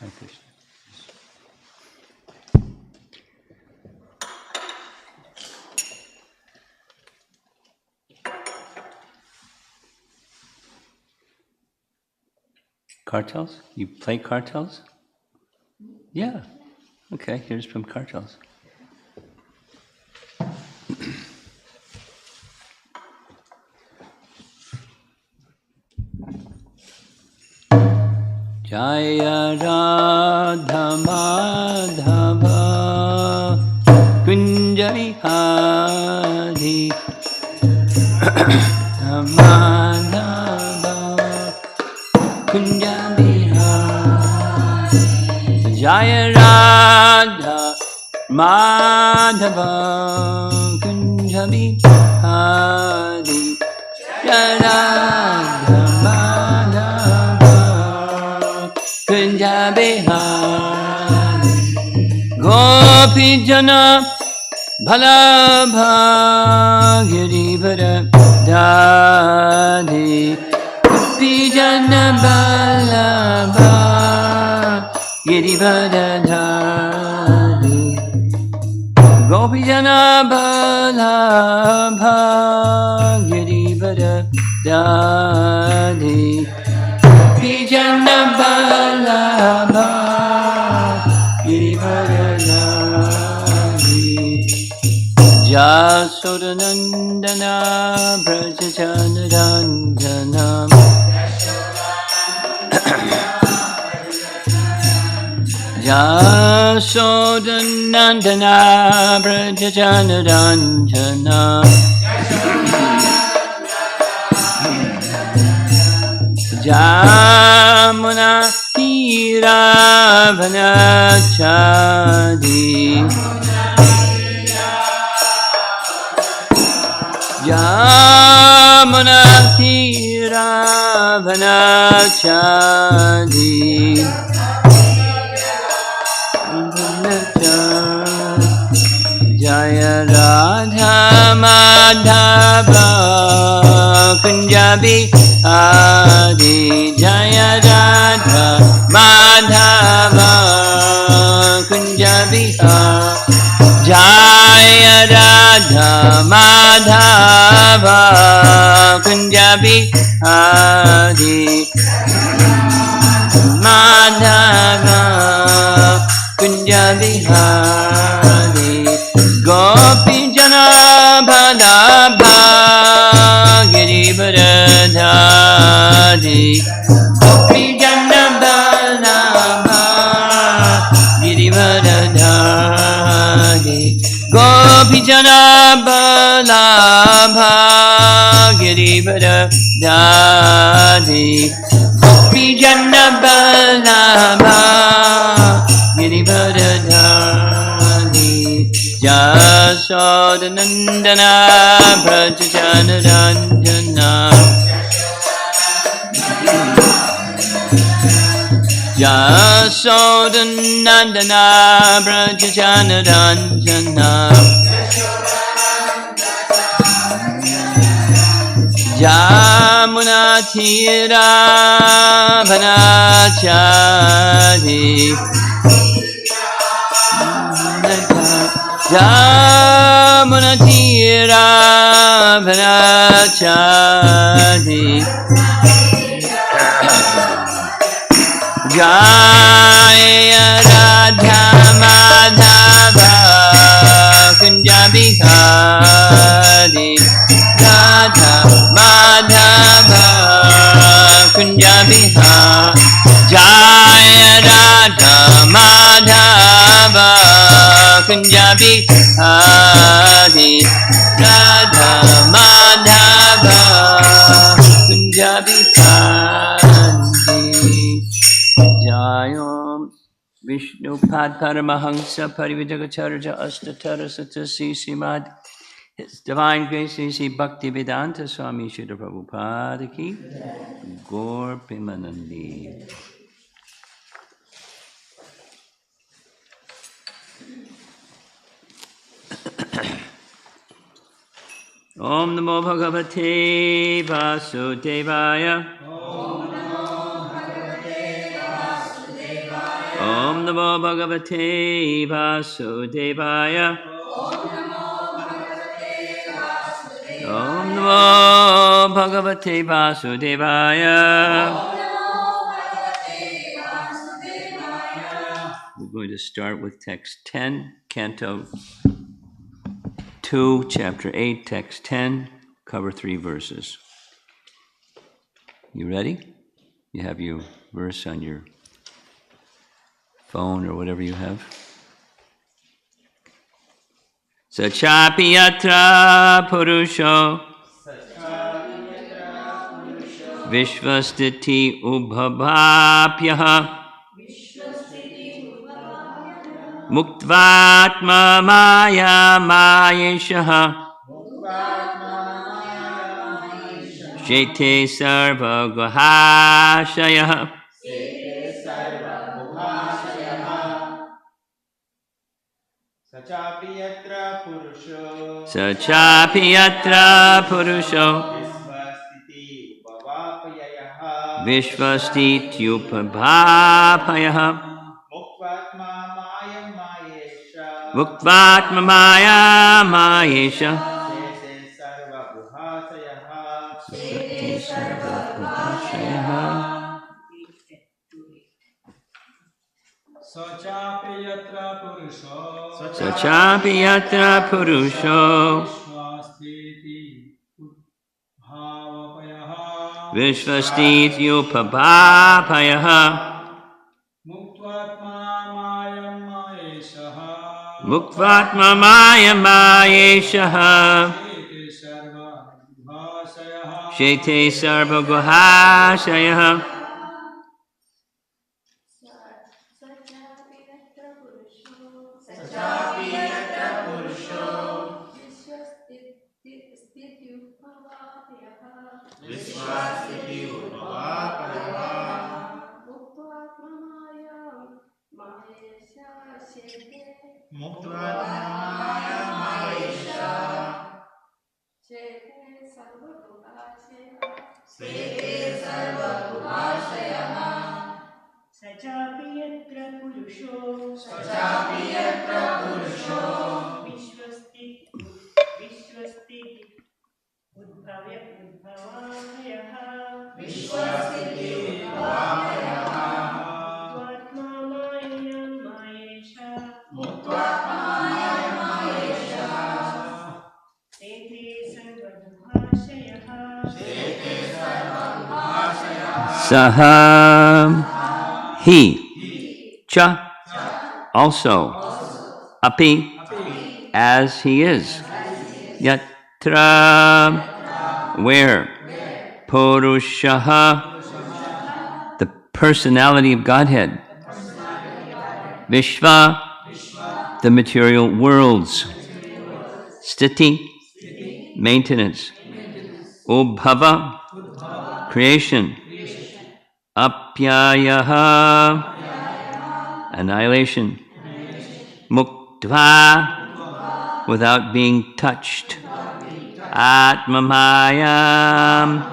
Hare Krishna. Cartels? You play cartels? Yeah. Okay, here's from cartels. Jaya Radha Madhava Kunja Vihari Madhava Kunja Vihari Jaya Radha Madhava Kunja Vihari Jaya Radha Madhava Kunja Vihari Gopi Jana Bhalabha Girivara Dadi Gopi Jana Bhalabha Girivara Dadi Gopi Jana Bhalabha Girivara Dadi Gopi Jana Bhalabha Girivara Dadi Jasodanandana Brajacanaranjana Jasodanandana Brajacanaranjana Jamuna Tiravanachadi Jamuna Tiravanachadi Jaya Radha Madhava Kunjabi Adi Jaya Radha Madhava Kunjabi Jaya Radha Madhava Kunjabi Adi Madhava Kunjabi Adi Gopi Jana Bhalabha Girivara Dadi Gopi Jana Bhalabha Girivara Dadi Gopi Jana Bhalabha Girivara Dadi Gopi Jana Bhalabha Girivara Dadi Jasodanandana Brajacanaranjana Jasodanandana Brajacanaranjana Jamuna Tiravanachadi Jamuna Tiravanachadi Jaya Radha Madhava Kunjabi Hari Radha Madhava Kunjabi Hari Jaya Radha Madhava Kunjabi Hari Radha Madhava Kunjabi Hari Jayom Vishnu Pad Paramahansa Parivijagacharya Astatara Satasi Srimad His Divine Grace Sri Bhakti Vedanta Swami Srila Prabhupada Ki Gaur Pimanandi. Om Namo Bhagavate Vasudevaya. Om Namo Bhagavate Vasudevaya. Namo Bhagavate Vasudevaya. Om Namo Bhagavate Vasudevaya. We're going to start with text 10, Canto 2, Chapter 8, Text 10, cover 3 verses. You ready? You have your verse on your phone or whatever you have. Sachapi yatra purusho Vishvastiti ubhavapyaha Muktvatma maya mayeshaha Shete sarva guhashayaha Sachapi yatra purusho Vishvastityupabhapayaha Muktvatma maya mayesha Sate sarva guhashayaha Sachapi yatra purusho Vishvastityupabhapayaha Muktvatma maya mayeshaha Shete sarva guhashayaha Sachapi yatra purusho Vishvastiti udbhavapayaha Muktvatma maya mayesha Sete sarva guhashayaha Saha he cha also api as he is yatra where purushaha the personality of Godhead Vishva the material worlds Stiti maintenance Ubhava creation Apyayaha annihilation Muktva without being touched Atmamayam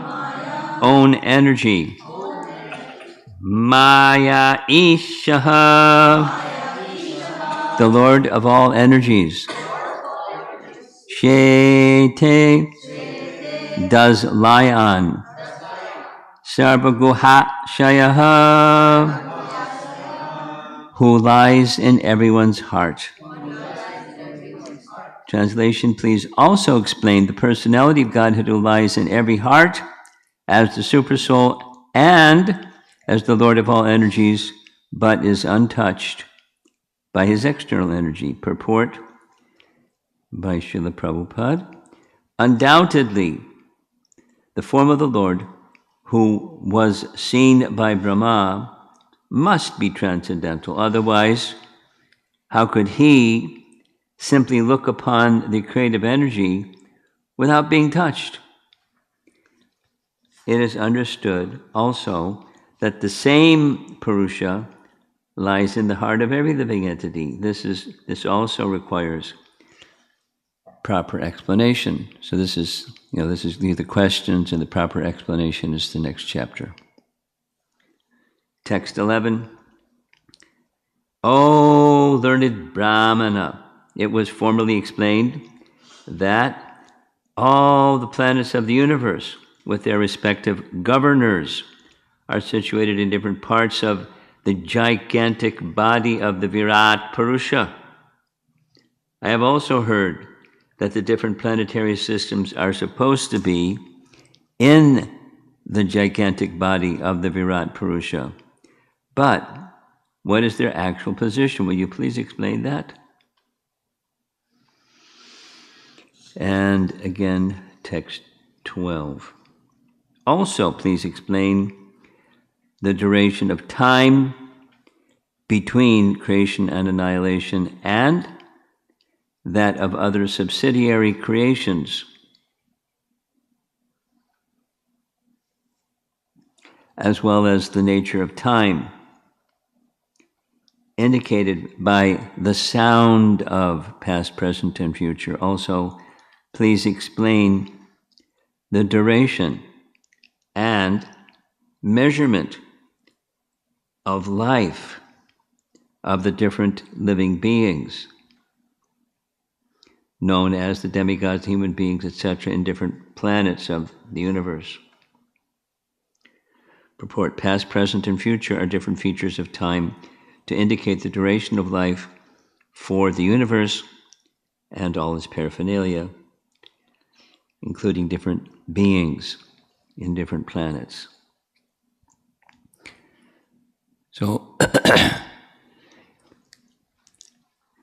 own energy Maya Ishaha the Lord of all energies Shete does lie on Sarvaguha Shayaha who lies in everyone's heart. Translation, please also explain the personality of Godhead who lies in every heart as the Supersoul and as the Lord of all energies, but is untouched by his external energy. Purport by Srila Prabhupada. Undoubtedly, the form of the Lord who was seen by Brahma must be transcendental. Otherwise, how could he simply look upon the creative energy without being touched? It is understood also that the same Purusha lies in the heart of every living entity. This also requires proper explanation. So this is the questions, and the proper explanation is the next chapter. Text 11. O learned Brahmana, it was formerly explained that all the planets of the universe, with their respective governors, are situated in different parts of the gigantic body of the Virat Purusha. I have also heard that the different planetary systems are supposed to be in the gigantic body of the Virat Purusha. But what is their actual position? Will you please explain that? And again, text 12. Also, please explain the duration of time between creation and annihilation and that of other subsidiary creations, as well as the nature of time indicated by the sound of past, present, and future. Also, please explain the duration and measurement of life of the different living beings, known as the demigods, human beings, etc., in different planets of the universe. Purport: past, present, and future are different features of time to indicate the duration of life for the universe and all its paraphernalia, including different beings in different planets. So,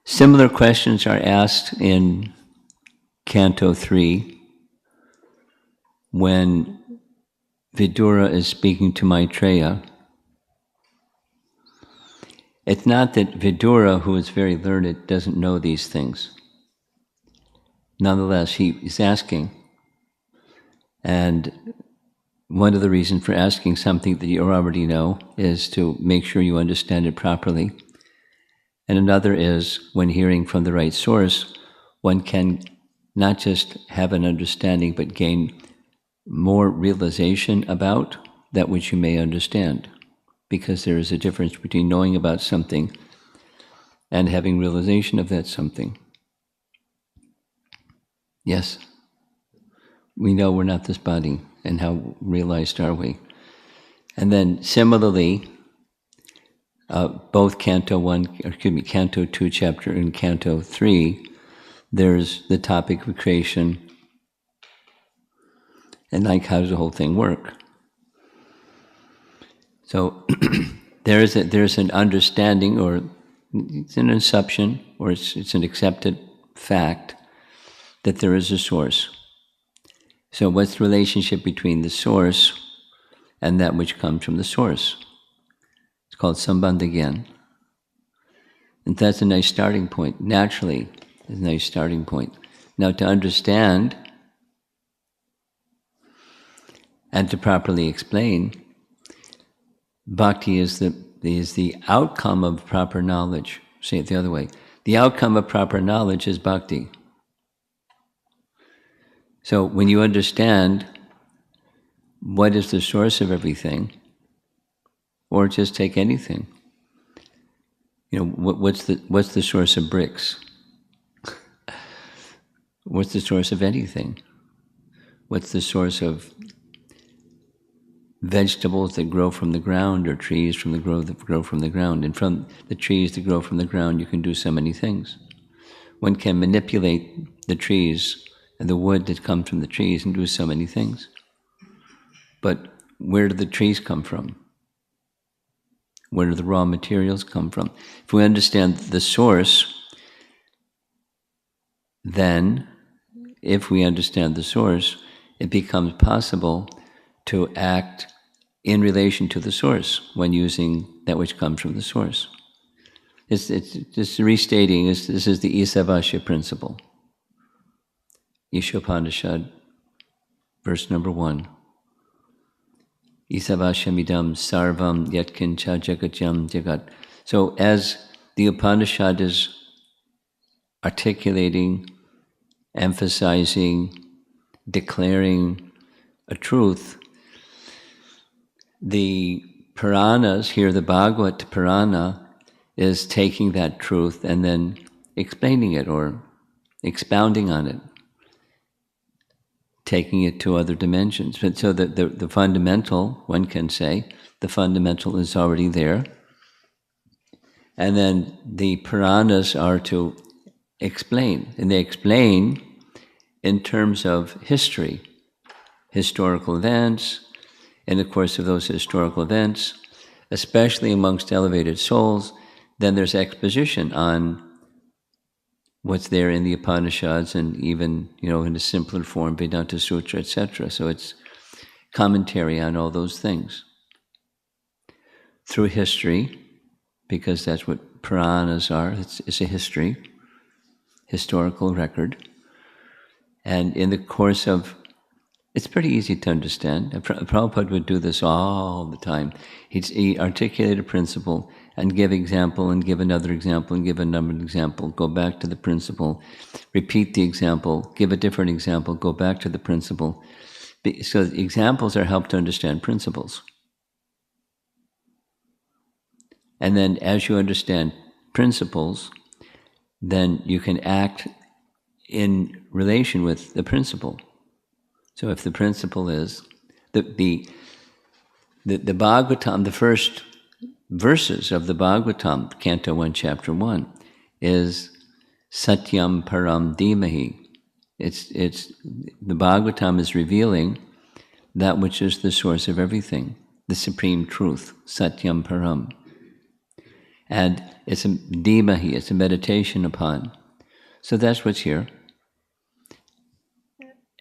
similar questions are asked in Canto 3 when Vidura is speaking to Maitreya. It's not that Vidura, who is very learned, doesn't know these things. Nonetheless, he is asking. And one of the reasons for asking something that you already know is to make sure you understand it properly. And another is, when hearing from the right source, one can not just have an understanding, but gain more realization about that which you may understand. Because there is a difference between knowing about something and having realization of that something. Yes? We know we're not this body, and how realized are we? And then similarly, both Canto 2 chapter and Canto 3, there's the topic of creation, and like, how does the whole thing work? So there's an understanding, or it's an assumption, or it's an accepted fact that there is a source. So what's the relationship between the source and that which comes from the source? It's called Sambandha again. And that's a nice starting point. Naturally, it's a nice starting point. Now, to understand and to properly explain, bhakti is the outcome of proper knowledge. Say it the other way. The outcome of proper knowledge is bhakti. So when you understand what is the source of everything, or just take anything, what's the source of bricks? What's the source of anything? What's the source of vegetables that grow from the ground, or trees that grow from the ground? And from the trees that grow from the ground, you can do so many things. One can manipulate the trees and the wood that comes from the trees and do so many things. But where do the trees come from? Where do the raw materials come from? If we understand the source, then, if we understand the source, it becomes possible to act in relation to the source when using that which comes from the source. It's just restating, this is the Isavasya principle. Ishopanishad, verse number 1. Isavashamidam sarvam yatkincha jagatyam jagat. So as the Upanishad is articulating, emphasizing, declaring a truth, the Puranas, here the Bhagavad Purana, is taking that truth and then explaining it or expounding on it, taking it to other dimensions. But so that the fundamental, one can say, the fundamental is already there. And then the Puranas are to explain. And they explain in terms of history, historical events. In the course of those historical events, especially amongst elevated souls, then there's exposition on what's there in the Upanishads and even, in a simpler form, Vedanta Sutra, etc. So it's commentary on all those things. Through history, because that's what Puranas are, it's a history, historical record. And in the course of, it's pretty easy to understand. Prabhupada would do this all the time. He'd articulate a principle and give example and give another example and give another example, go back to the principle, repeat the example, give a different example, go back to the principle. So examples are help to understand principles. And then as you understand principles, then you can act in relation with the principle. So if the principle is, the Bhagavatam, the first verses of the Bhagavatam, Canto 1, Chapter 1, is Satyam Param Dhimahi. The Bhagavatam is revealing that which is the source of everything, the supreme truth, Satyam Param. And it's a Dhimahi, it's a meditation upon. So that's what's here.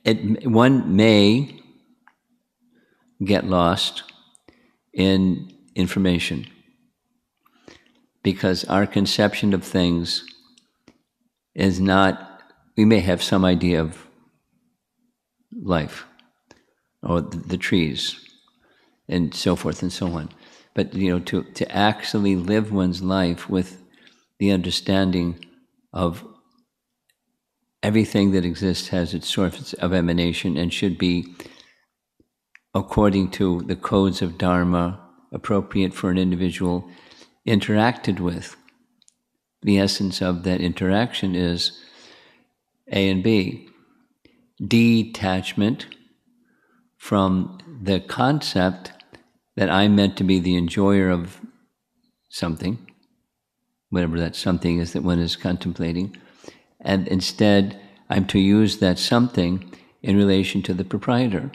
One may get lost in information because our conception of things is not, we may have some idea of life or the trees and so forth and so on. But to actually live one's life with the understanding of everything that exists has its source of emanation and should be, according to the codes of Dharma, appropriate for an individual, interacted with. The essence of that interaction is A and B. Detachment from the concept that I'm meant to be the enjoyer of something, whatever that something is that one is contemplating, and instead I'm to use that something in relation to the proprietor,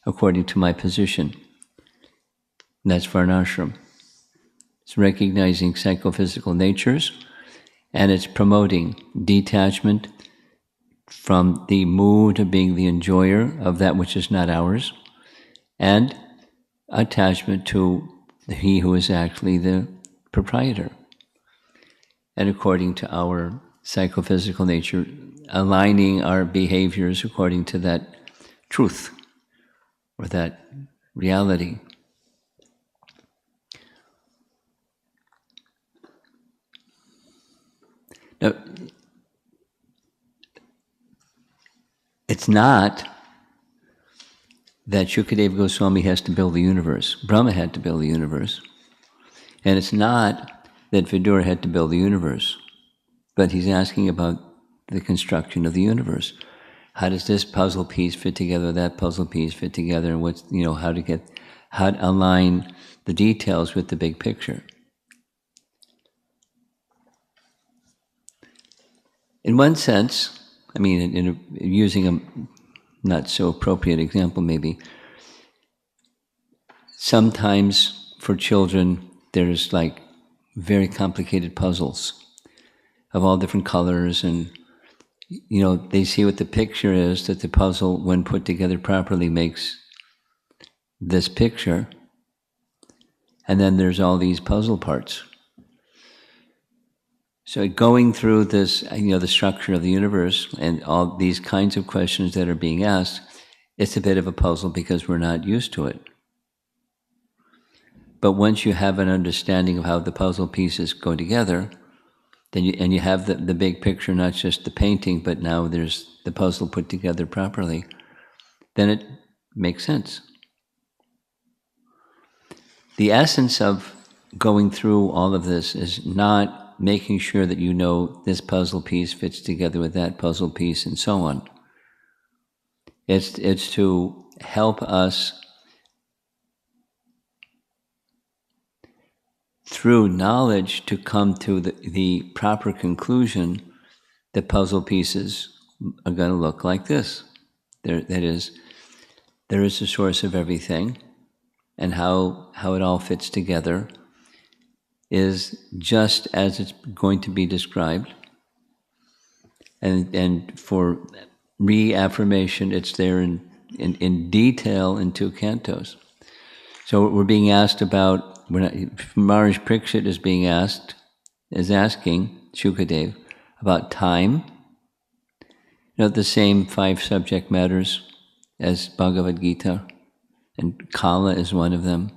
according to my position. And that's varnashram. It's recognizing psychophysical natures, and it's promoting detachment from the mood of being the enjoyer of that which is not ours, and attachment to he who is actually the proprietor. And according to our psychophysical nature, aligning our behaviors according to that truth or that reality. Now, it's not that Shukadeva Goswami has to build the universe. Brahma had to build the universe. And it's not that Vidura had to build the universe. But he's asking about the construction of the universe. How does this puzzle piece fit together, that puzzle piece fit together, and what's, how to align the details with the big picture. In one sense, using a not so appropriate example maybe, sometimes for children there's like very complicated puzzles of all different colors, and they see what the picture is, that the puzzle, when put together properly, makes this picture, and then there's all these puzzle parts. So going through this, the structure of the universe and all these kinds of questions that are being asked, it's a bit of a puzzle because we're not used to it. But once you have an understanding of how the puzzle pieces go together, then you have the big picture, not just the painting, but now there's the puzzle put together properly, then it makes sense. The essence of going through all of this is not making sure that you know this puzzle piece fits together with that puzzle piece and so on. It's to help us through knowledge to come to the proper conclusion that puzzle pieces are going to look like this. That is, there is a source of everything, and how it all fits together is just as it's going to be described. And for reaffirmation, it's there in detail in 2 cantos. So we're being asked about, Maharaj Parikshit is asking Shukadev about time. The same 5 subject matters as Bhagavad Gita, and Kala is one of them.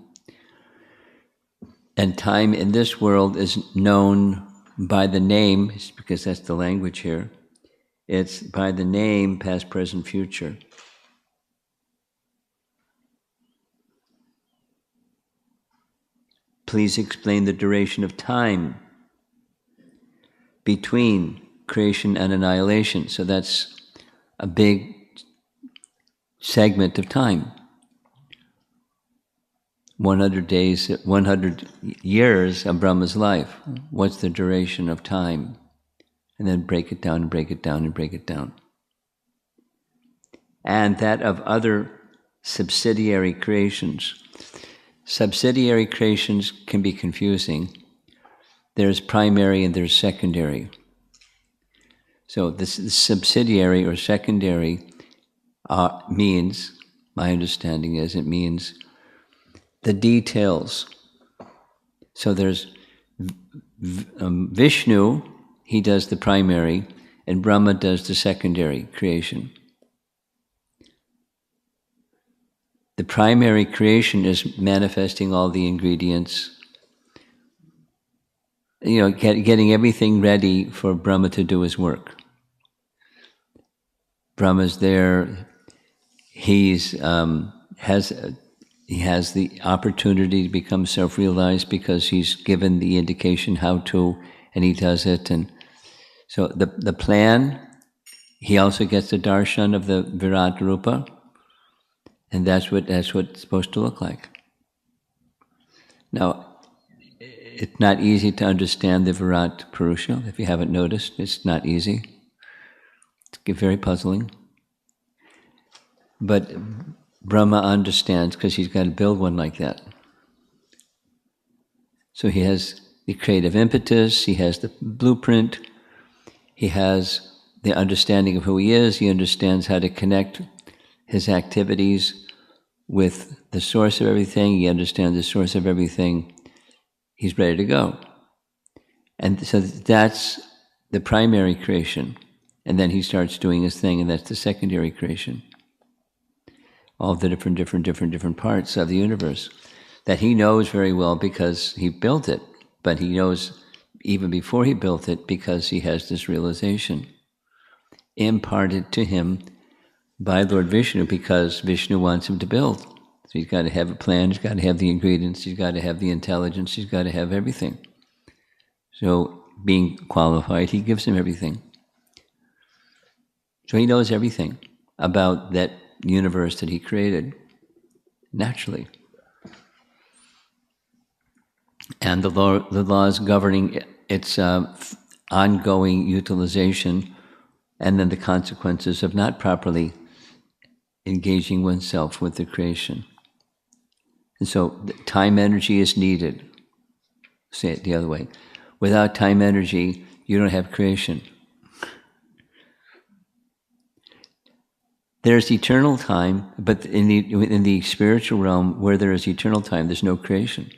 And time in this world is known by the name, because that's the language here, it's by the name past, present, future. Please explain the duration of time between creation and annihilation. So that's a big segment of time. 100 days, 100 years of Brahma's life. What's the duration of time? And then break it down and break it down and break it down. And that of other subsidiary creations. Subsidiary creations can be confusing. There's primary and there's secondary. So this subsidiary or secondary means, my understanding is, it means the details. So there's Vishnu, he does the primary, and Brahma does the secondary creation. The primary creation is manifesting all the ingredients, getting everything ready for Brahma to do his work. Brahma's there, he has the opportunity to become self-realized because he's given the indication how to, and he does it. And so the plan, he also gets the darshan of the Virat Rupa, and that's what it's supposed to look like. Now, it's not easy to understand the Virat Purusha. If you haven't noticed, it's not easy. It's very puzzling. But Brahma understands because he's got to build one like that. So he has the creative impetus, he has the blueprint, he has the understanding of who he is, he understands how to connect his activities with the source of everything, he understands the source of everything, he's ready to go. And so that's the primary creation. And then he starts doing his thing, and that's the secondary creation. All the different parts of the universe that he knows very well because he built it, but he knows even before he built it because he has this realization imparted to him by Lord Vishnu, because Vishnu wants him to build. So he's got to have a plan, he's got to have the ingredients, he's got to have the intelligence, he's got to have everything. So being qualified, he gives him everything. So he knows everything about that universe that he created naturally. And the laws governing its ongoing utilization, and then the consequences of not properly engaging oneself with the creation. And so time energy is needed. Say it the other way. Without time energy, you don't have creation. There's eternal time, but in the spiritual realm, where there is eternal time, there's no creation.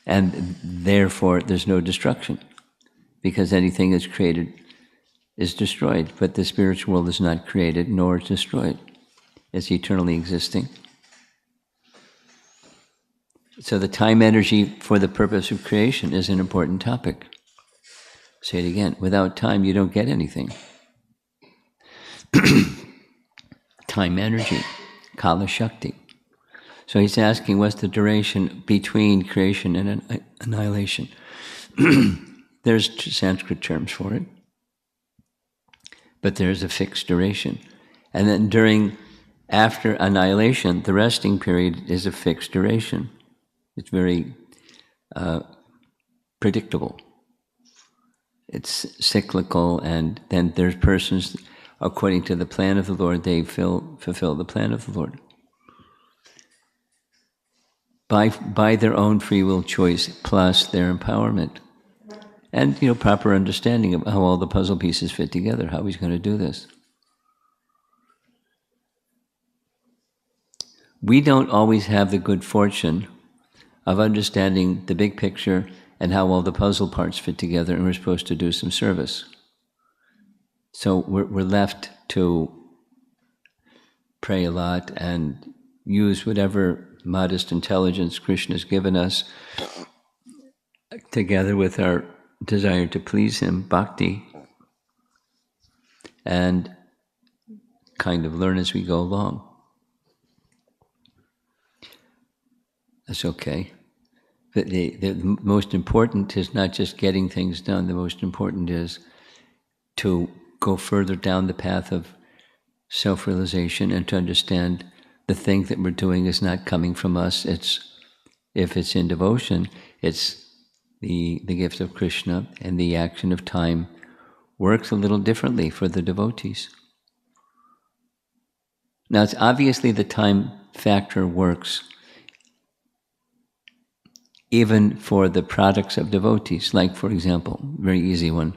And therefore, there's no destruction, because anything that's created is destroyed. But the spiritual world is not created, nor is destroyed. It's eternally existing. So the time energy for the purpose of creation is an important topic. Say it again. Without time, you don't get anything. Time energy, Kala Shakti. So he's asking, what's the duration between creation and annihilation? There's Sanskrit terms for it, but there's a fixed duration. And then after annihilation, the resting period is a fixed duration. It's very predictable. It's cyclical, and then there's persons, according to the plan of the Lord, they fulfill the plan of the Lord. By their own free will choice, plus their empowerment. And, proper understanding of how all the puzzle pieces fit together, how he's going to do this. We don't always have the good fortune of understanding the big picture and how all the puzzle parts fit together, and we're supposed to do some service. So we're left to pray a lot and use whatever modest intelligence Krishna's given us, together with our desire to please him, bhakti, and kind of learn as we go along. That's okay. But the most important is not just getting things done. The most important is to go further down the path of self-realization and to understand the thing that we're doing is not coming from us. If it's in devotion, it's the gift of Krishna, and the action of time works a little differently for the devotees. Now, it's obviously the time factor works even for the products of devotees. Like, for example, very easy one,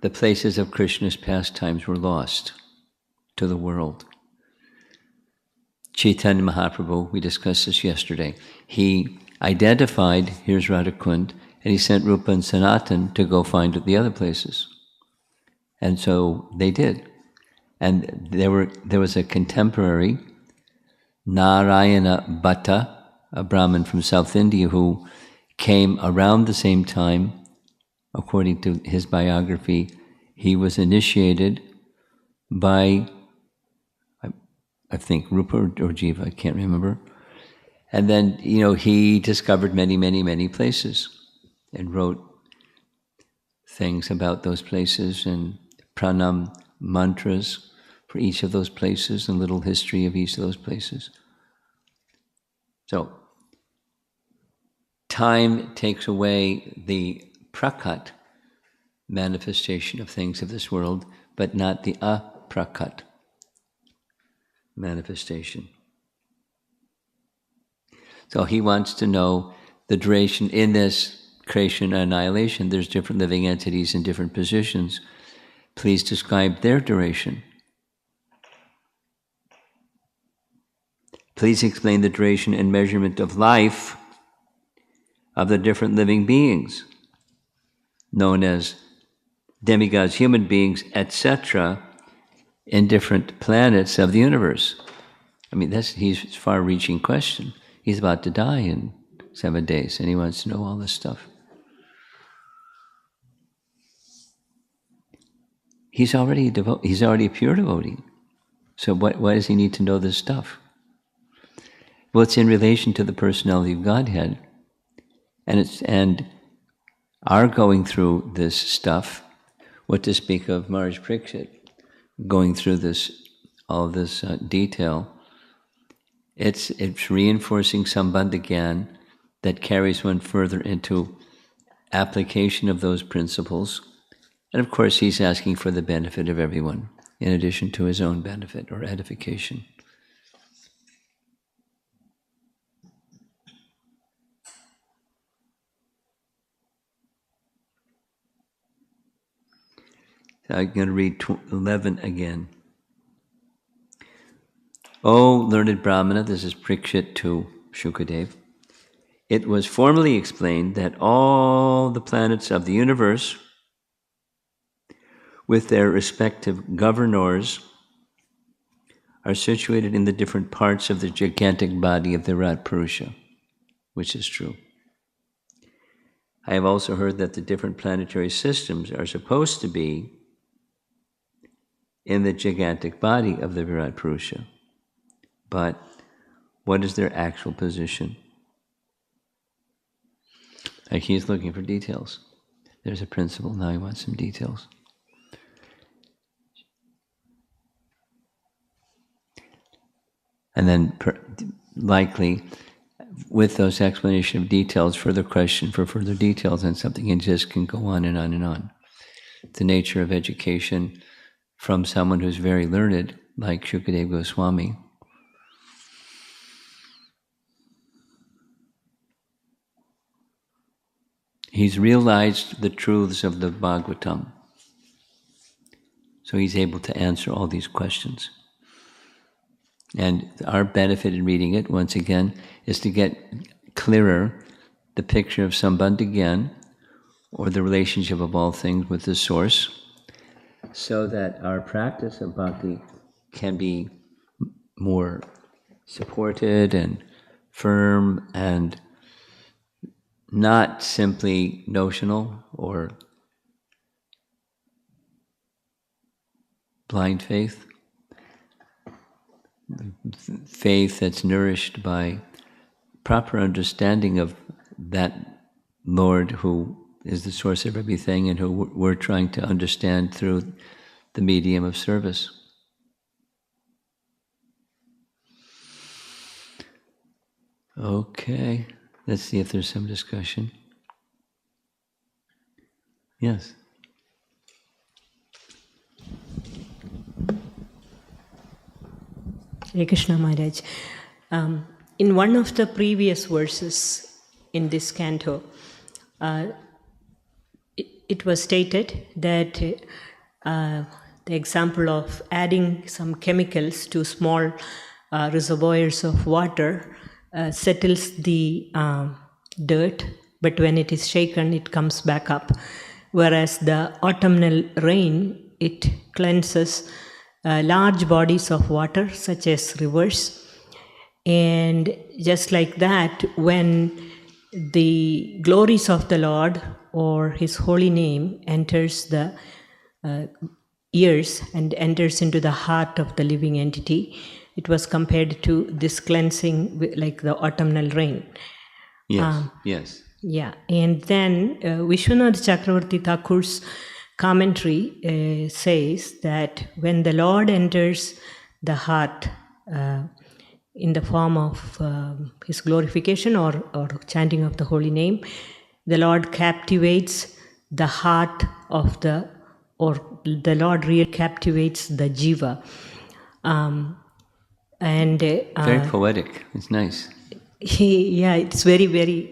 the places of Krishna's pastimes were lost to the world. Chaitanya Mahaprabhu, we discussed this yesterday, he identified, here's Radhakund, and he sent Rupa and Sanatan to go find the other places. And so they did. And there was a contemporary, Narayana Bhatta, a Brahmin from South India, who came around the same time. According to his biography, he was initiated by, I think, Rupa or Jiva, I can't remember. And then, he discovered many, many, many places and wrote things about those places and pranam mantras for each of those places and little history of each of those places. So, time takes away the prakat manifestation of things of this world, but not the aprakat manifestation. So he wants to know the duration in this creation and annihilation. There's different living entities in different positions. Please describe their duration. Please explain the duration and measurement of life of the different living beings, known as demigods, human beings, etc., in different planets of the universe. I mean, he's a far-reaching question. He's about to die in 7 days, and he wants to know all this stuff. He's already a pure devotee. So why does he need to know this stuff? Well, it's in relation to the personality of Godhead, and our going through this stuff. What to speak of Maharaj Parikshit going through all this detail. It's reinforcing Sambandha Gyan that carries one further into application of those principles. And of course, he's asking for the benefit of everyone, in addition to his own benefit or edification. So I'm going to read 11 again. O learned Brahmana, this is Parikshit to Shukadev, it was formally explained that all the planets of the universe, with their respective governors, are situated in the different parts of the gigantic body of the Virat Purusha, which is true. I have also heard that the different planetary systems are supposed to be in the gigantic body of the Virat Purusha. But What is their actual position? Like he's looking for details. There's a principle, now he wants some details. And then likely, with those explanation of details, further question for further details, and something and just can go on and on and on. The nature of education from someone who's very learned, like Shukadeva Goswami. He's realized the truths of the Bhagavatam. So he's able to answer all these questions. And our benefit in reading it, once again, is to get clearer the picture of Sambandha Gyan, or the relationship of all things with the source, so that our practice of bhakti can be more supported and firm and not simply notional or blind faith. Faith that's nourished by proper understanding of that Lord who is the source of everything and who we're trying to understand through the medium of service. Okay, let's see if there's some discussion. Yes. Hare Krishna Maharaj. In one of the previous verses in this canto, it was stated that the example of adding some chemicals to small reservoirs of water settles the dirt, but when it is shaken, it comes back up. Whereas the autumnal rain, it cleanses large bodies of water, such as rivers. And just like that, when the glories of the Lord or His holy name enters the ears and enters into the heart of the living entity, it was compared to this cleansing like the autumnal rain. Yes, yes. Yeah, and then Vishwanath Chakravarti Thakur's commentary says that when the Lord enters the heart in the form of His glorification or chanting of the holy name, the Lord captivates the heart of the Lord really captivates the jiva. Very poetic. It's nice. Yeah, it's very, very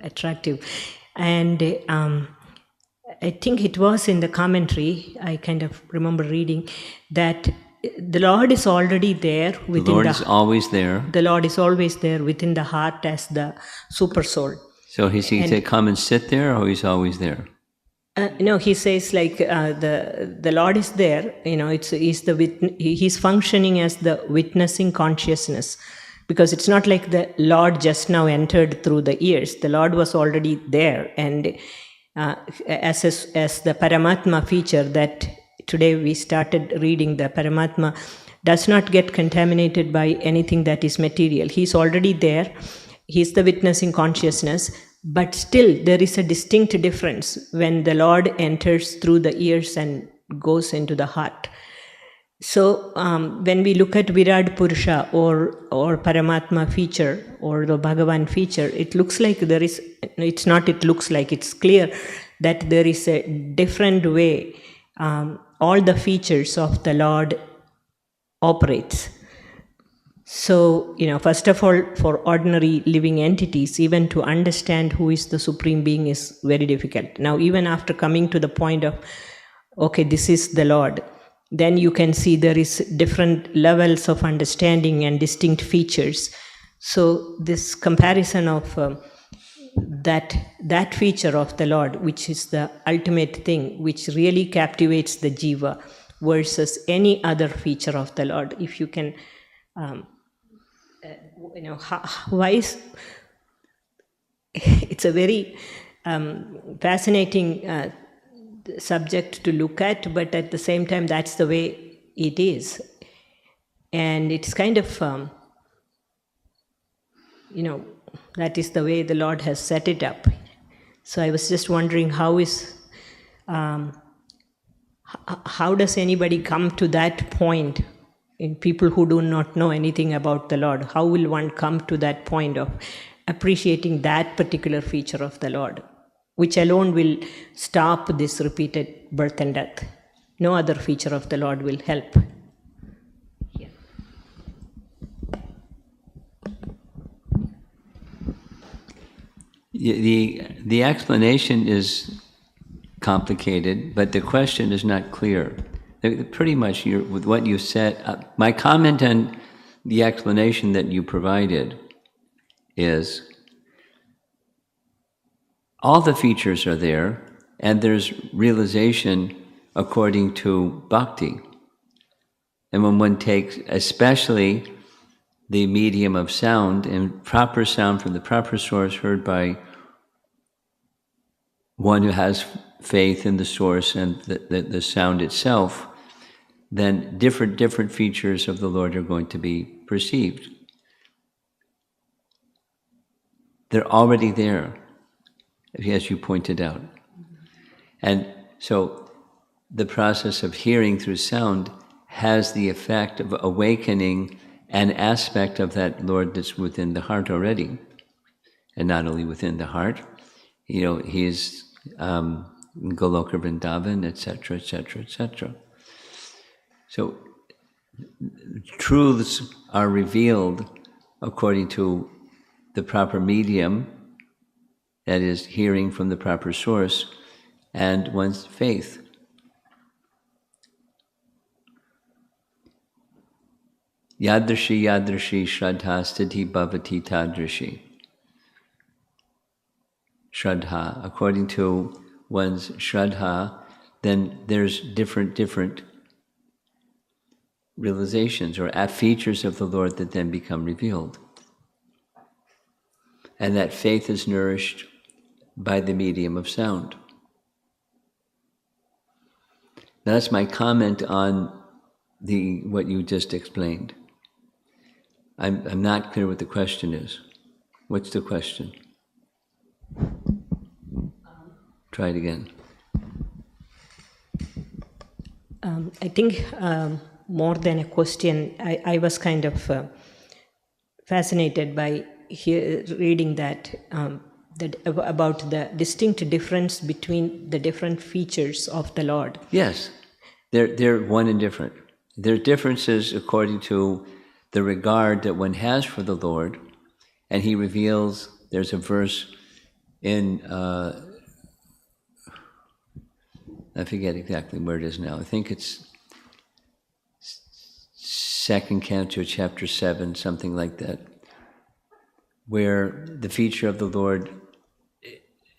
attractive. And I think it was in the commentary, I kind of remember reading that the Lord is already there within the Lord is always there. The Lord is always there within the heart as the super soul. So he said, come and sit there, or he's always there? No, he says like the Lord is there. He's functioning as the witnessing consciousness, because it's not like the Lord just now entered through the ears. The Lord was already there, and as the Paramatma feature that today we started reading, the Paramatma does not get contaminated by anything that is material. He's already there. He's the witnessing consciousness. But still, there is a distinct difference when the Lord enters through the ears and goes into the heart. So, when we look at Virat Purusha or Paramatma feature or the Bhagavan feature, it looks like there is, it's not it looks like, it's clear that there is a different way all the features of the Lord operates. So, first of all, for ordinary living entities, even to understand who is the Supreme Being is very difficult. Now, even after coming to the point of, okay, this is the Lord, then you can see there is different levels of understanding and distinct features. So, this comparison of that feature of the Lord, which is the ultimate thing, which really captivates the jiva, versus any other feature of the Lord, if you can... why is it's a very fascinating subject to look at, but at the same time that's the way it is, and it's kind of that is the way the Lord has set it up. So I was just wondering how does anybody come to that point in people who do not know anything about the Lord? How will one come to that point of appreciating that particular feature of the Lord, which alone will stop this repeated birth and death? No other feature of the Lord will help. Yeah. The explanation is complicated, but the question is not clear. Pretty much with what you said, my comment on the explanation that you provided is all the features are there, and there's realization according to bhakti. And when one takes, especially the medium of sound, and proper sound from the proper source heard by one who has faith in the source and the sound itself, then different features of the Lord are going to be perceived. They're already there, as you pointed out. And so the process of hearing through sound has the effect of awakening an aspect of that Lord that's within the heart already. And not only within the heart, He is Goloka Vrindavan, etc., etc., etc. So truths are revealed according to the proper medium, that is, hearing from the proper source, and one's faith. Yadrashi yadrashi shraddha sthiti bhavati tadrashi. Shraddha, according to one's shraddha, then there's different realizations or features of the Lord that then become revealed. And that faith is nourished by the medium of sound. That's my comment on what you just explained. I'm not clear what the question is. What's the question? Try it again. I think more than a question, I was kind of fascinated by reading that about the distinct difference between the different features of the Lord. Yes, they're one and different. There are differences according to the regard that one has for the Lord, and He reveals. There's a verse in I forget exactly where it is now. I think it's 2nd Canto, chapter 7, something like that, where the feature of the Lord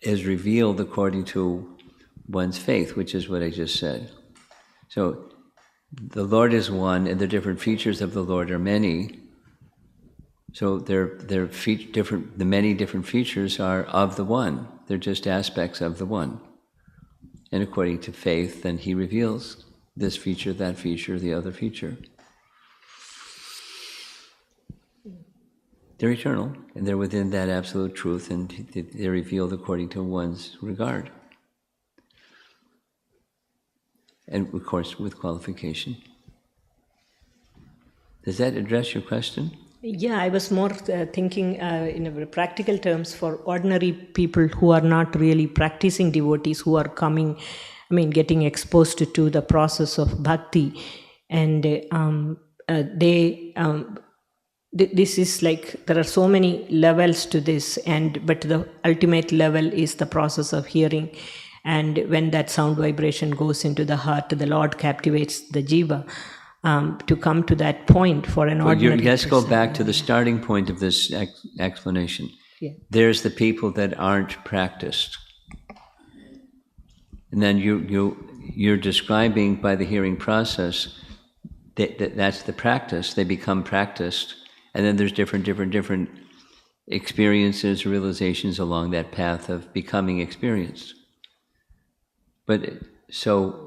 is revealed according to one's faith, which is what I just said. So the Lord is one, and the different features of the Lord are many. So the many different features are of the one. They're just aspects of the one. And according to faith, then He reveals this feature, that feature, the other feature. They're eternal, and they're within that absolute truth, and they're revealed according to one's regard. And of course, with qualification. Does that address your question? Yeah, I was more thinking in practical terms for ordinary people who are not really practicing devotees, who are getting exposed to the process of bhakti, and this is like, there are so many levels to this, but the ultimate level is the process of hearing. And when that sound vibration goes into the heart, the Lord captivates the jiva. To come to that point for an ordinary let's person. go back to the starting point of this explanation. Yeah. There's the people that aren't practiced. And then you're describing by the hearing process that's the practice. They become practiced. And then there's different experiences, realizations along that path of becoming experienced. But so...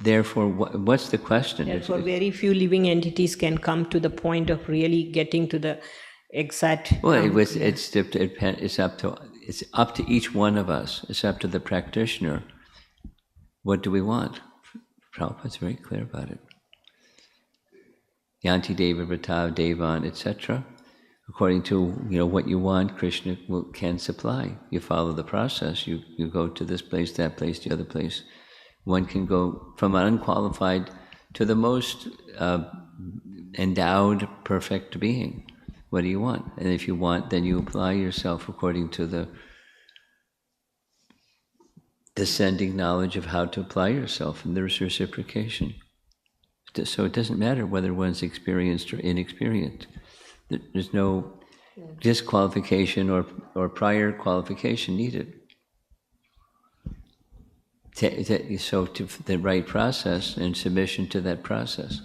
Therefore, what's the question? Therefore, very few living entities can come to the point of really getting to the exact. Well, it's up to each one of us. It's up to the practitioner. What do we want? Prabhupada's very clear about it. Yanti Deva Vratav Devan, etc. According to what you want, Krishna can supply. You follow the process. You go to this place, that place, the other place. One can go from an unqualified to the most endowed, perfect being. What do you want? And if you want, then you apply yourself according to the descending knowledge of how to apply yourself, and there's reciprocation. So it doesn't matter whether one's experienced or inexperienced. There's no disqualification or prior qualification needed. So to the right process and submission to that process,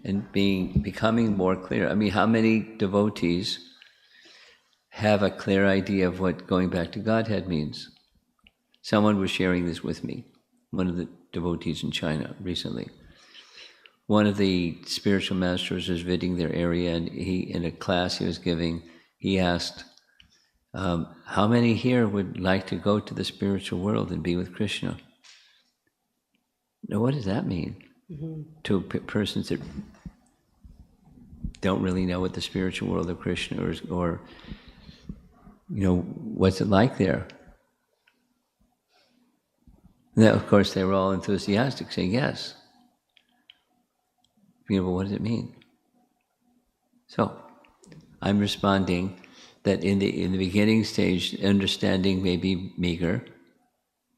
and becoming more clear. I mean, how many devotees have a clear idea of what going back to Godhead means? Someone was sharing this with me, one of the devotees in China recently. One of the spiritual masters was visiting their area, and in a class he was giving, he asked, how many here would like to go to the spiritual world and be with Krishna? Now, what does that mean? Mm-hmm. To persons that don't really know what the spiritual world of Krishna is, or what's it like there? Now, of course, they were all enthusiastic, saying yes. What does it mean? So, I'm responding that in the beginning stage, understanding may be meager.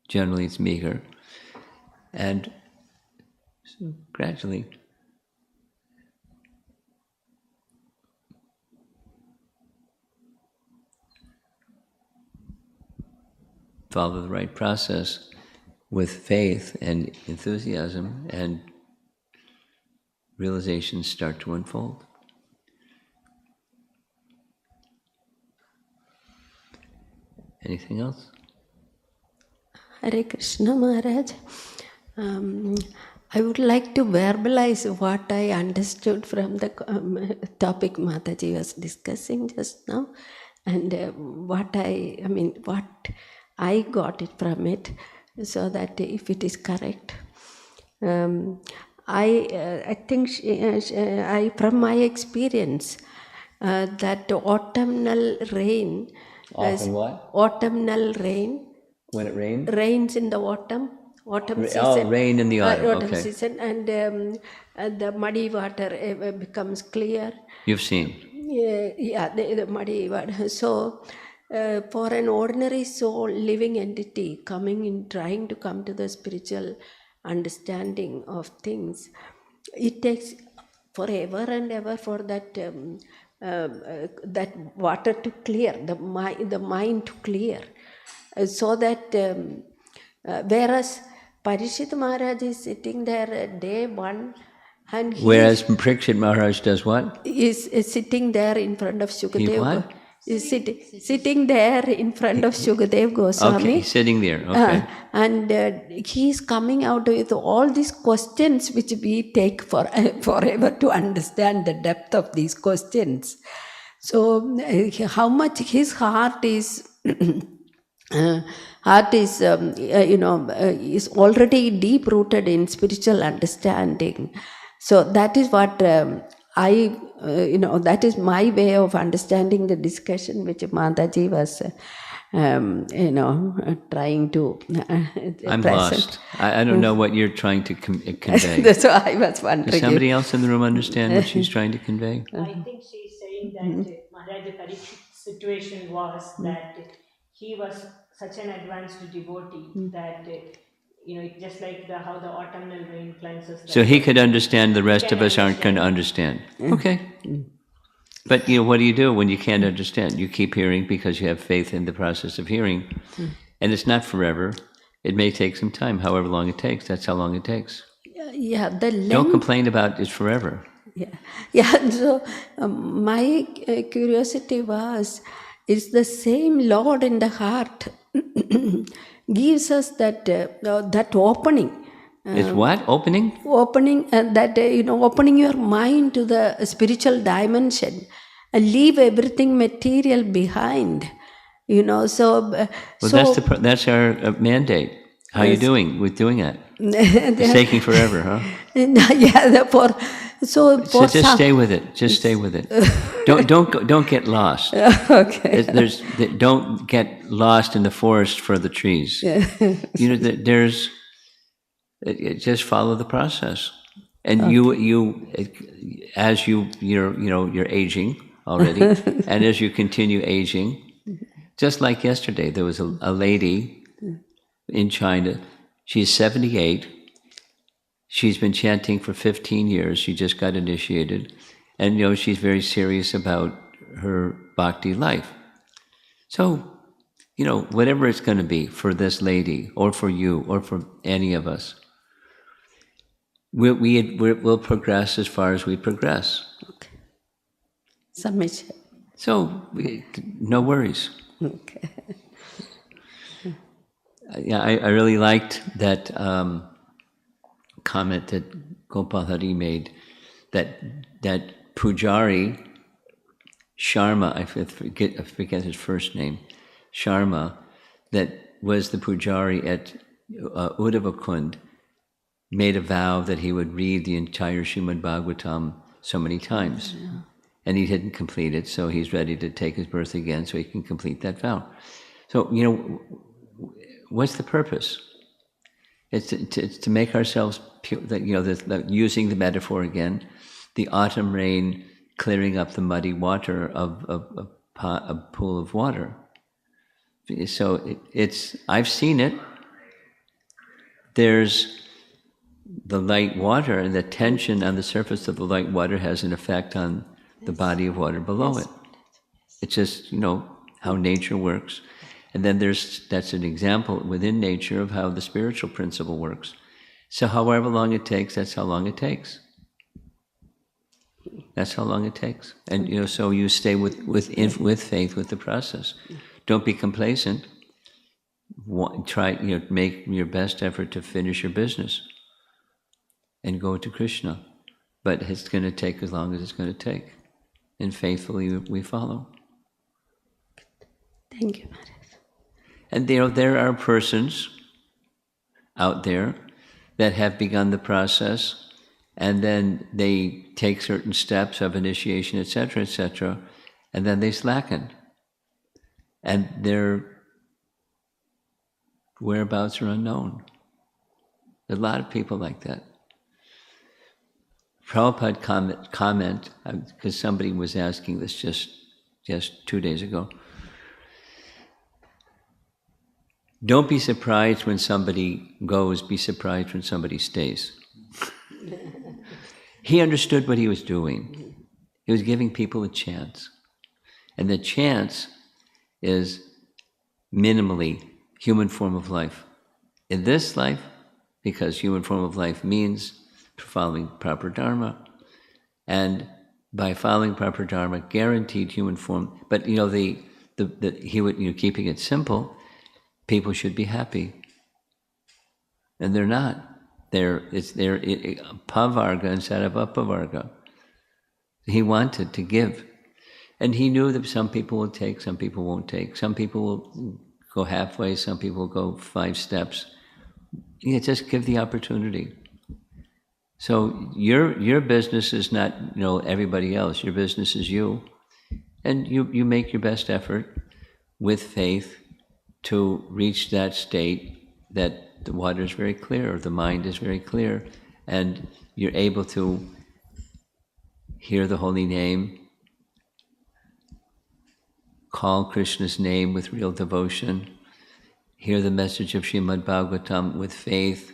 Generally, it's meager, and so gradually, follow the right process with faith and enthusiasm, and realizations start to unfold. Anything else? Hare Krishna Maharaj. I would like to verbalize what I understood from the topic Mataji was discussing just now, and what I got it from it, so that if it is correct. I think from my experience, that autumnal rain. Often what? Autumnal rain. When it rains? Rains in the autumn season. Oh, rain in the autumn. Autumn season, and the muddy water becomes clear. You've seen. Yeah, the muddy water. So, for an ordinary soul, living entity coming in, trying to come to the spiritual understanding of things, it takes forever and ever for that that water to clear, the mind to clear, so that whereas Parishit Maharaj is sitting there day one, and whereas Parikshit Maharaj does what? Is sitting there in front of Shukadev. Is sitting there in front of Shukadev Goswami. Okay, sitting there. Okay. And he is coming out with all these questions which we take forever to understand the depth of these questions. So how much his heart is is already deep rooted in spiritual understanding. So that is what that is my way of understanding the discussion which Mataji was, trying to I'm lost. I don't know what you're trying to convey. That's what I was wondering. Does somebody else in the room understand what she's trying to convey? I think she's saying that Maharaj Parikshit's situation was that he was such an advanced devotee that it's just like how the autumnal rain cleanses. So he could understand, the rest of us aren't going to understand. Okay. But what do you do when you can't understand? You keep hearing because you have faith in the process of hearing. And it's not forever. It may take some time, however long it takes. That's how long it takes. Yeah, don't complain about it's forever. Yeah. So my curiosity was, is the same Lord in the heart gives us that opening. It's what? Opening? Opening, that opening your mind to the spiritual dimension. leave everything material behind. So Well, that's our mandate. How you doing with doing that? It's taking forever, huh? Yeah, therefore, so for So just some, stay with it. Just stay with it. Don't get lost. okay. Don't get lost in the forest for the trees. Just follow the process, and as you're aging already, and as you continue aging, just like yesterday, there was a lady in China. She's 78. She's been chanting for 15 years. She just got initiated, and she's very serious about her bhakti life. So, whatever it's going to be for this lady, or for you, or for any of us, we'll progress as far as we progress. Okay. Submission. So, no worries. Okay. Yeah, I really liked that comment that Gopal Hari made, that Pujari Sharma, I forget his first name, Sharma, that was the Pujari at Uddhavakund, made a vow that he would read the entire Srimad Bhagavatam so many times. Yeah. And he didn't complete it, so he's ready to take his birth again so he can complete that vow. So, what's the purpose? It's to make ourselves pure, using the metaphor again, the autumn rain clearing up the muddy water of a pool of water. So I've seen it. There's the light water, and the tension on the surface of the light water has an effect on the body of water below it. It's just, how nature works. And then that's an example within nature of how the spiritual principle works. So however long it takes, that's how long it takes. That's how long it takes. And so you stay with faith with the process. Don't be complacent. Try, make your best effort to finish your business and go to Krishna. But it's going to take as long as it's going to take. And faithfully we follow. Thank you, Maharaj. And there are persons out there that have begun the process, and then they take certain steps of initiation, etc., and then they slacken. And their whereabouts are unknown. There are a lot of people like that. Prabhupada comment, because somebody was asking this just 2 days ago. Don't be surprised when somebody goes, be surprised when somebody stays. He understood what he was doing. He was giving people a chance. And the chance is minimally human form of life. In this life, because human form of life means following proper dharma, and by following proper dharma, guaranteed human form. But keeping it simple, people should be happy, and they're not. They're pavarga instead of apavarga. He wanted to give, and he knew that some people will take, some people won't take. Some people will go halfway, some people will go 5 steps. Just give the opportunity. So your business is not everybody else. Your business is you, and you make your best effort with faith to reach that state that the water is very clear, or the mind is very clear, and you're able to hear the holy name, call Krishna's name with real devotion, hear the message of Srimad Bhagavatam with faith,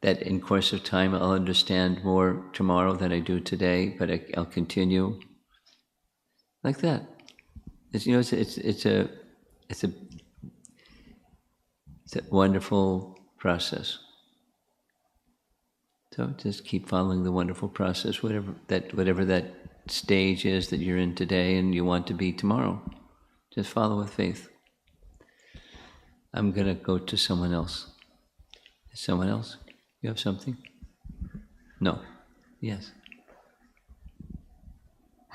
that in course of time I'll understand more tomorrow than I do today, but I'll continue. Like that. It's a wonderful process. So just keep following the wonderful process, whatever that stage is that you're in today and you want to be tomorrow. Just follow with faith. I'm going to go to someone else. Someone else? You have something? No. Yes.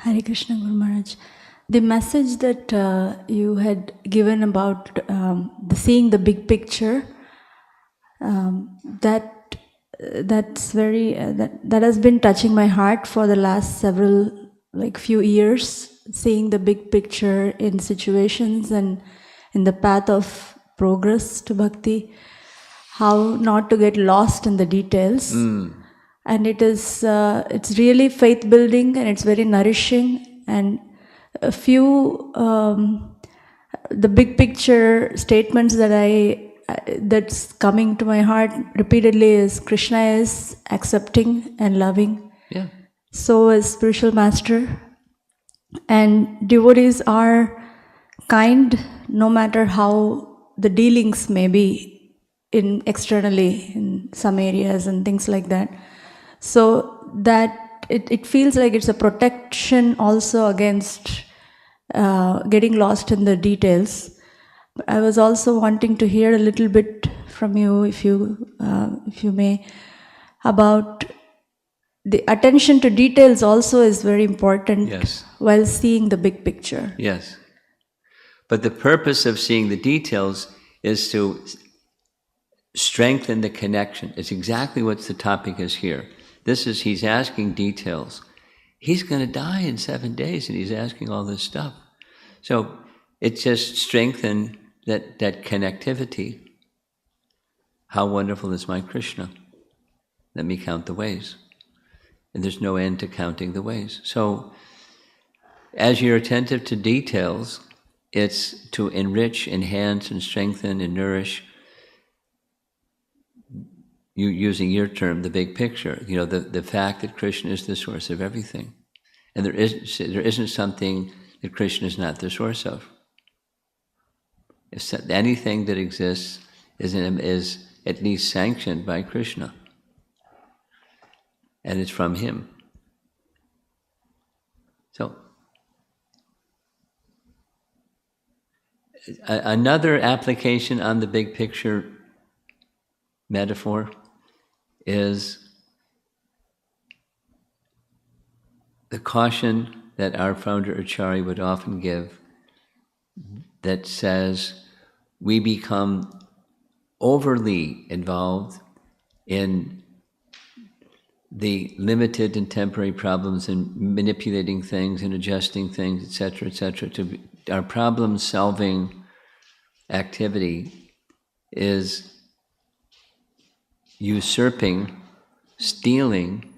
Hare Krishna, Guru Maharaj. The message that you had given about seeing the big picture, that's very that has been touching my heart for the last few years. Seeing the big picture in situations and in the path of progress to bhakti, how not to get lost in the details. And it's really faith building, and it's very nourishing. And a few the big picture statements that's coming to my heart repeatedly is Krishna is accepting and loving. Yeah. So is spiritual master. And devotees are kind no matter how the dealings may be externally in some areas and things like that. So that it feels like it's a protection also against getting lost in the details. I was also wanting to hear a little bit from you, if you may, about the attention to details also is very important. Yes. While seeing the big picture. Yes. But the purpose of seeing the details is to strengthen the connection. It's exactly what the topic is here. He's asking details. He's going to die in 7 days and he's asking all this stuff. So it just strengthened that connectivity. How wonderful is my Krishna? Let me count the ways. And there's no end to counting the ways. So as you're attentive to details, it's to enrich, enhance, and strengthen and nourish, you using your term, the big picture. You know, the fact that Krishna is the source of everything. And there isn't something that Krishna is not the source of. If anything that exists is at least sanctioned by Krishna. And it's from him. So, another application on the big picture metaphor is the caution that our founder Acharya would often give, that says we become overly involved in the limited and temporary problems and manipulating things and adjusting things, etc., to our problem-solving activity is usurping, stealing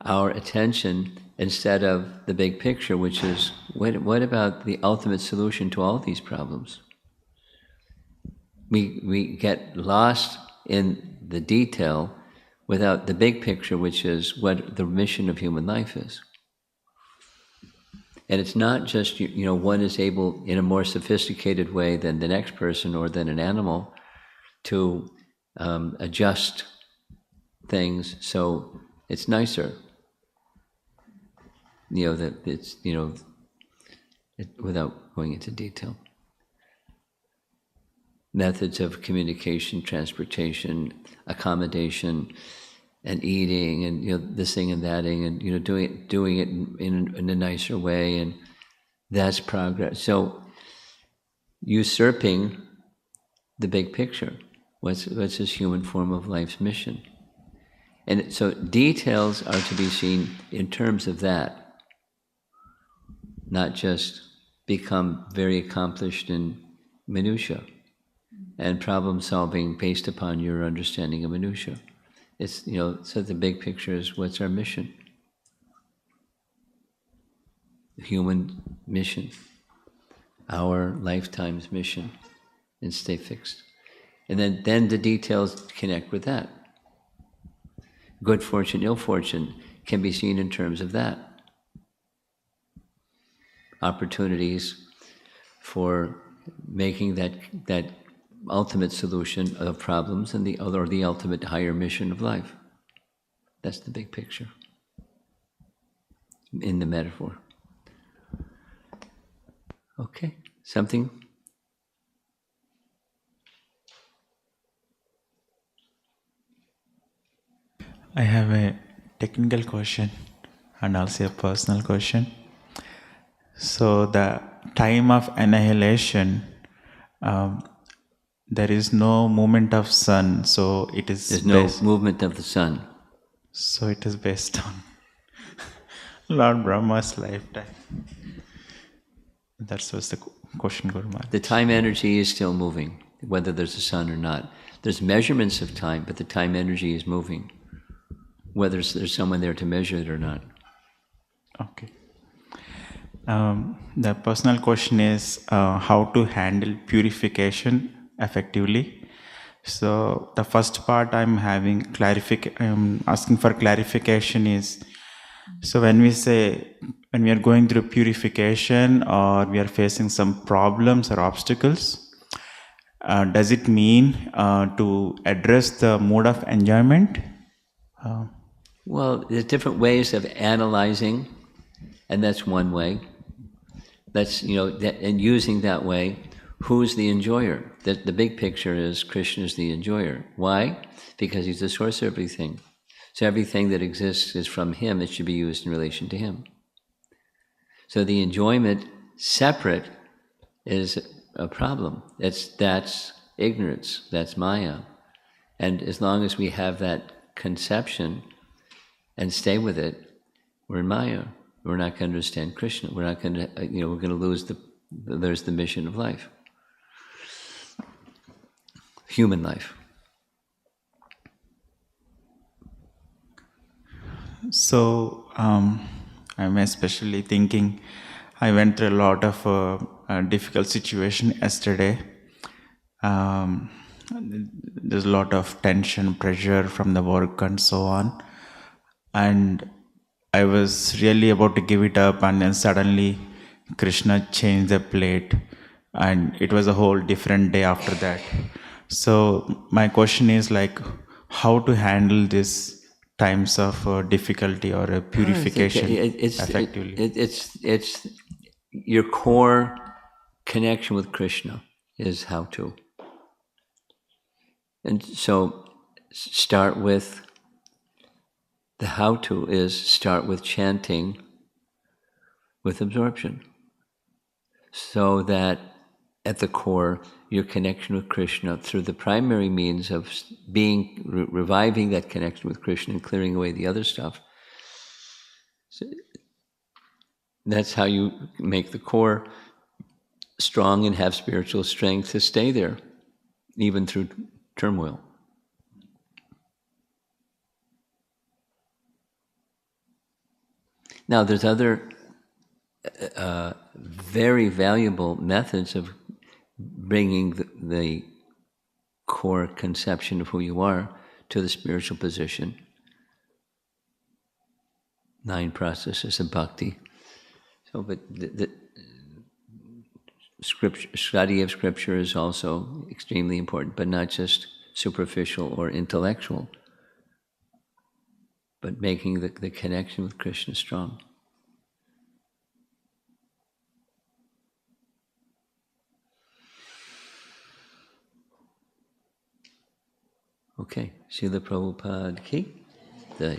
our attention instead of the big picture, which is, what about the ultimate solution to all these problems? We get lost in the detail without the big picture, which is what the mission of human life is. And it's not just, one is able in a more sophisticated way than the next person or than an animal to adjust things so it's nicer. That it's, without going into detail. Methods of communication, transportation, accommodation, and eating, and this thing and that thing, and doing it in a nicer way, and that's progress. So usurping the big picture, what's this human form of life's mission? And so details are to be seen in terms of that, not just become very accomplished in minutiae and problem solving based upon your understanding of minutiae. It's, so the big picture is, what's our mission? The human mission, our lifetime's mission, and stay fixed. And then the details connect with that. Good fortune, ill fortune can be seen in terms of that. Opportunities for making that ultimate solution of problems and the ultimate higher mission of life. That's the big picture in the metaphor. Okay, something? I have a technical question. and also a personal question. So the time of annihilation, there is no movement of sun, so it is There's no movement of the sun. So it is based on Lord Brahma's lifetime. That was the question, Guru Maharaj. The time energy is still moving, whether there's a sun or not. There's measurements of time, but the time energy is moving, whether there's someone there to measure it or not. Okay. The personal question is how to handle purification effectively. So the first part I'm asking for clarification is, so when we are going through purification or we are facing some problems or obstacles, does it mean to address the mode of enjoyment? Well, there's different ways of analyzing, and that's one way. That's, and using that way, who's the enjoyer? The big picture is Krishna is the enjoyer. Why? Because he's the source of everything. So everything that exists is from him. It should be used in relation to him. So the enjoyment separate is a problem. That's ignorance. That's Maya. And as long as we have that conception and stay with it, we're in Maya. We're not going to understand Krishna. We're not going to, we're going to there's the mission of life. Human life. So I'm especially thinking, I went through a lot of difficult situation yesterday. There's a lot of tension, pressure from the work and so on. And I was really about to give it up, and then suddenly Krishna changed the plate, and it was a whole different day after that. So my question is like, how to handle this times of difficulty or a purification effectively? It's your core connection with Krishna is how to. And so start with the how to is start with chanting with absorption, so that at the core, your connection with Krishna through the primary means of reviving that connection with Krishna and clearing away the other stuff. So that's how you make the core strong and have spiritual strength to stay there, even through turmoil. Now, there's other very valuable methods of bringing the core conception of who you are to the spiritual position. 9 processes of bhakti. So, but the study of scripture is also extremely important, but not just superficial or intellectual, but making the connection with Krishna strong. Okay, Srila Prabhupada ki jai.